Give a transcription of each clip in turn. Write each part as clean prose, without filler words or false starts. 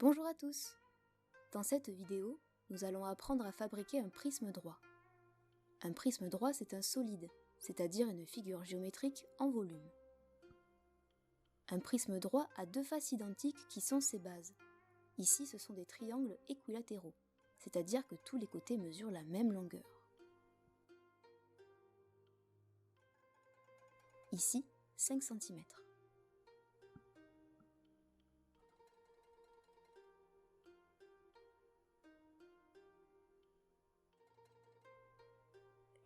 Bonjour à tous! Dans cette vidéo, nous allons apprendre à fabriquer un prisme droit. Un prisme droit, c'est un solide, c'est-à-dire une figure géométrique en volume. Un prisme droit a deux faces identiques qui sont ses bases. Ici, ce sont des triangles équilatéraux, c'est-à-dire que tous les côtés mesurent la même longueur. Ici, 5 cm.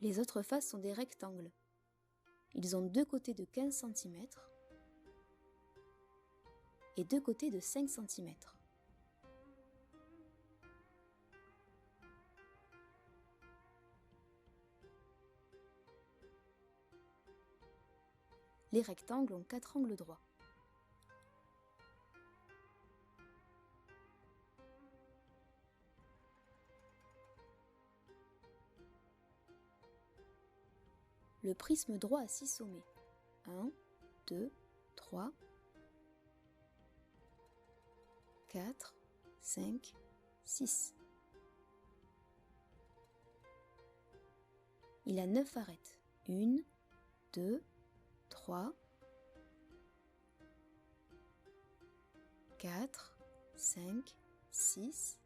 Les autres faces sont des rectangles. Ils ont deux côtés de 15 cm et deux côtés de 5 cm. Les rectangles ont 4 angles droits. Le prisme droit a 6 sommets. 1, 2, 3, 4, 5, 6. Il a 9 arêtes. 1, 2, 3, 4, 5, 6,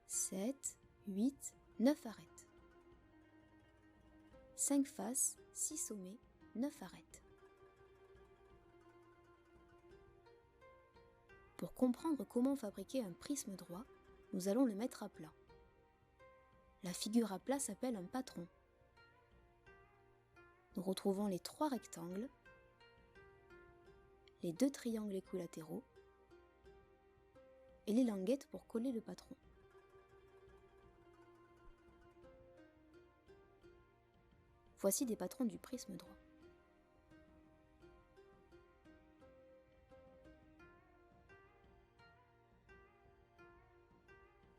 7, 8, 9 arêtes. 5 faces, 6 sommets, 9 arêtes. Pour comprendre comment fabriquer un prisme droit, nous allons le mettre à plat. La figure à plat s'appelle un patron. Nous retrouvons les 3 rectangles, les 2 triangles équilatéraux et les languettes pour coller le patron. Voici des patrons du prisme droit.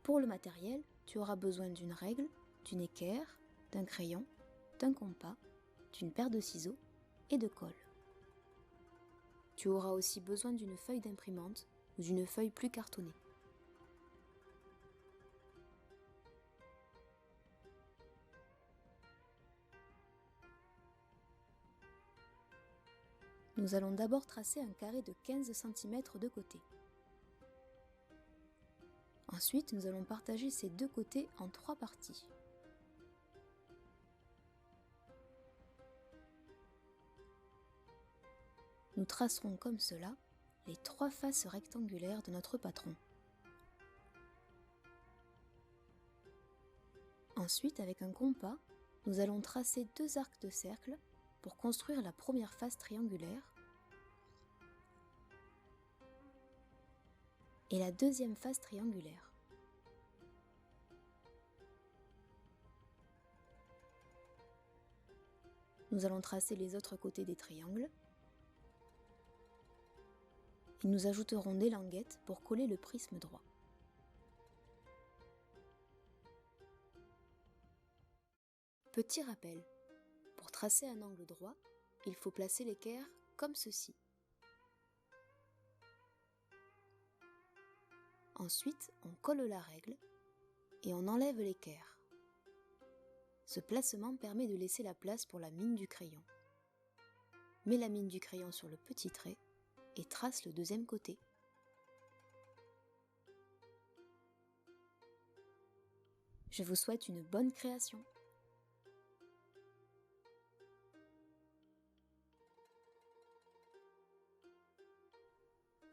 Pour le matériel, tu auras besoin d'une règle, d'une équerre, d'un crayon, d'un compas, d'une paire de ciseaux et de colle. Tu auras aussi besoin d'une feuille d'imprimante ou d'une feuille plus cartonnée. Nous allons d'abord tracer un carré de 15 cm de côté. Ensuite, nous allons partager ces deux côtés en 3 parties. Nous tracerons comme cela les 3 faces rectangulaires de notre patron. Ensuite, avec un compas, nous allons tracer 2 arcs de cercle pour construire la première face triangulaire et la deuxième face triangulaire. Nous allons tracer les autres côtés des triangles et nous ajouterons des languettes pour coller le prisme droit. Petit rappel, pour tracer un angle droit, il faut placer l'équerre comme ceci. Ensuite, on colle la règle et on enlève l'équerre. Ce placement permet de laisser la place pour la mine du crayon. Mets la mine du crayon sur le petit trait et trace le deuxième côté. Je vous souhaite une bonne création.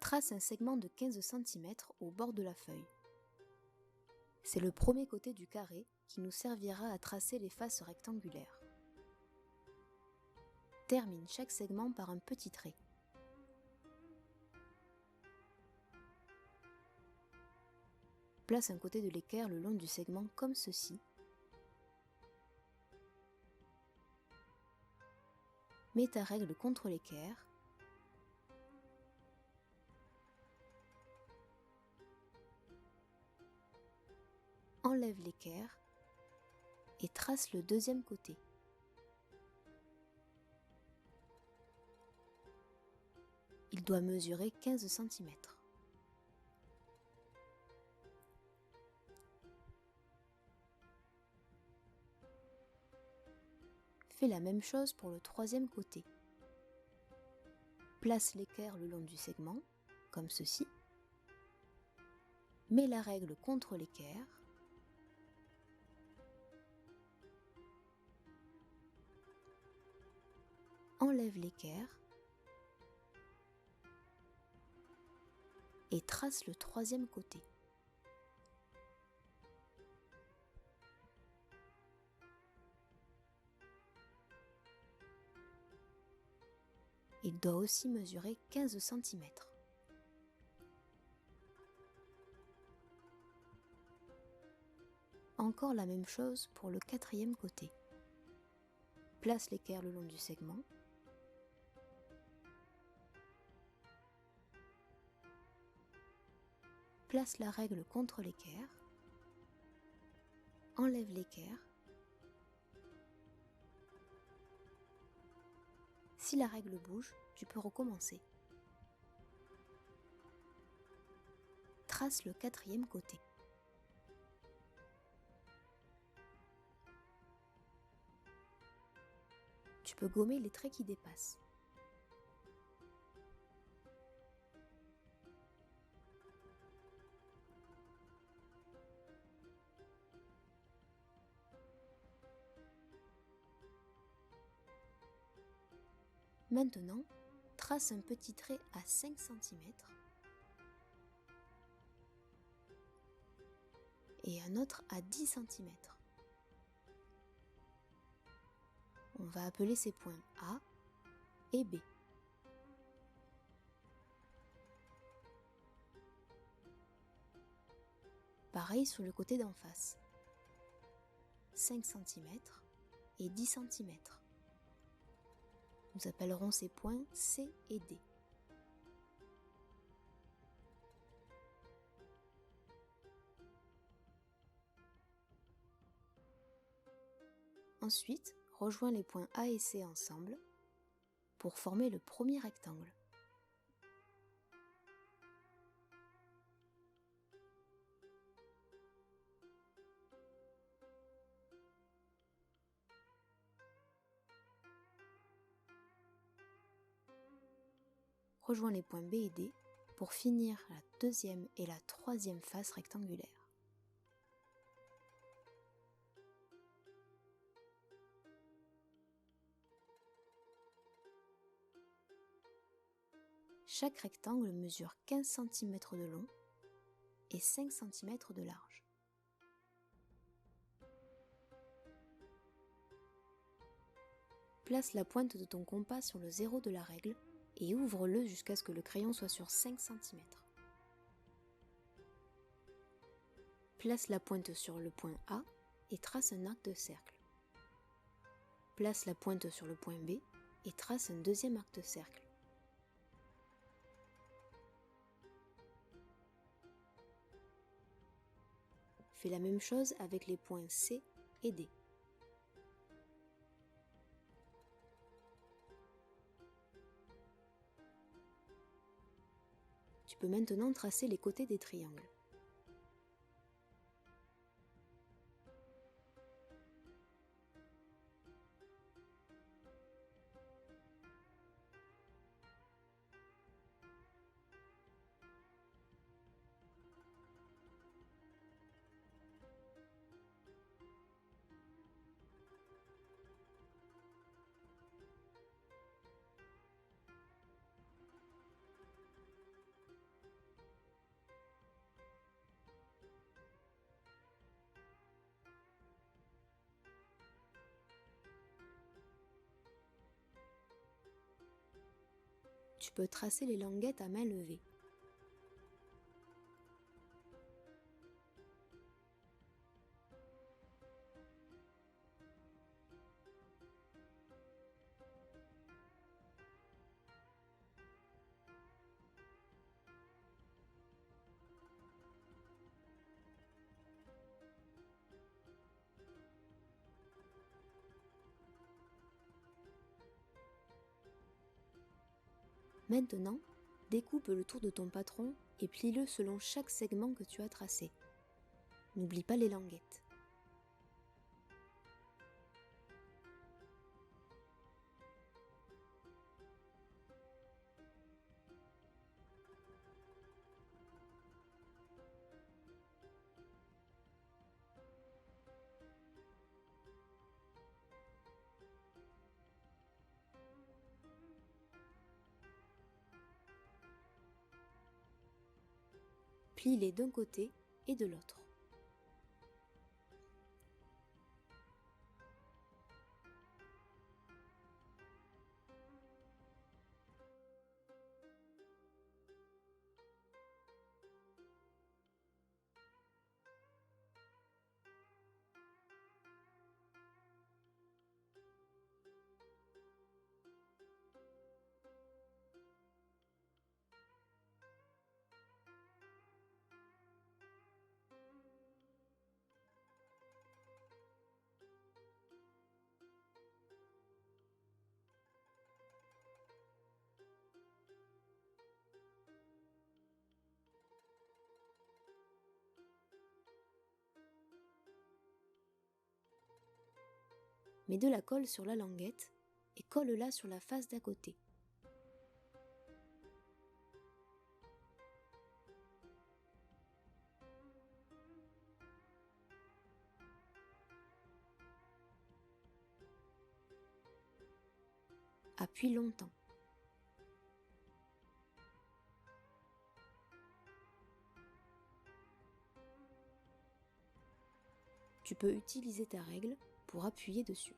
Trace un segment de 15 cm au bord de la feuille. C'est le premier côté du carré qui nous servira à tracer les faces rectangulaires. Termine chaque segment par un petit trait. Place un côté de l'équerre le long du segment comme ceci. Mets ta règle contre l'équerre. Enlève l'équerre et trace le deuxième côté. Il Il doit mesurer 15 cm. Fais la même chose pour le troisième côté. Place l'équerre le long du segment, comme ceci. Mets la règle contre l'équerre. Enlève l'équerre et trace le troisième côté. Il doit aussi mesurer 15 cm. Encore la même chose pour le quatrième côté. Place l'équerre le long du segment. Place la règle contre l'équerre. Enlève l'équerre. Si la règle bouge, tu peux recommencer. Trace le quatrième côté. Tu peux gommer les traits qui dépassent. Maintenant, trace un petit trait à 5 cm et un autre à 10 cm. On va appeler ces points A et B. Pareil sur le côté d'en face. 5 cm et 10 cm. Nous appellerons ces points C et D. Ensuite, rejoins les points A et C ensemble pour former le premier rectangle. Rejoins les points B et D pour finir la deuxième et la troisième face rectangulaire. Chaque rectangle mesure 15 cm de long et 5 cm de large. Place la pointe de ton compas sur le zéro de la règle et ouvre-le jusqu'à ce que le crayon soit sur 5 cm. Place la pointe sur le point A et trace un arc de cercle. Place la pointe sur le point B et trace un deuxième arc de cercle. Fais la même chose avec les points C et D. Tu peux maintenant tracer les côtés des triangles. Tu peux tracer les languettes à main levée. Maintenant, Découpe le tour de ton patron et plie-le selon chaque segment que tu as tracé. N'oublie pas les languettes. Plie-les d'un côté et de l'autre. Mets de la colle sur la languette et colle-la sur la face d'à côté. Appuie longtemps. Tu peux utiliser ta règle pour appuyer dessus.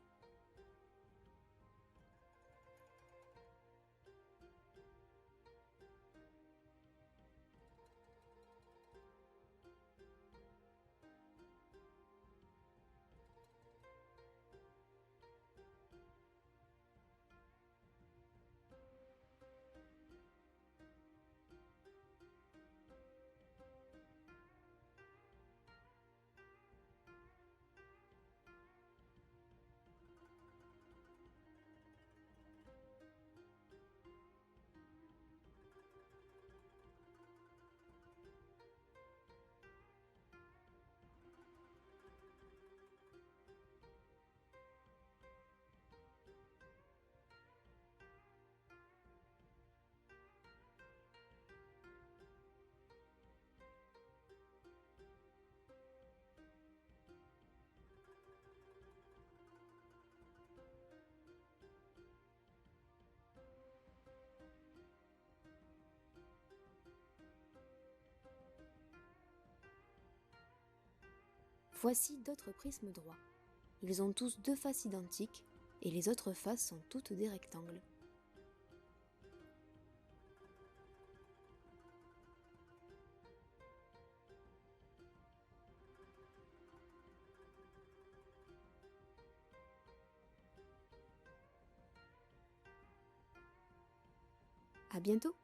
Voici d'autres prismes droits. Ils ont tous deux faces identiques et les autres faces sont toutes des rectangles. À bientôt!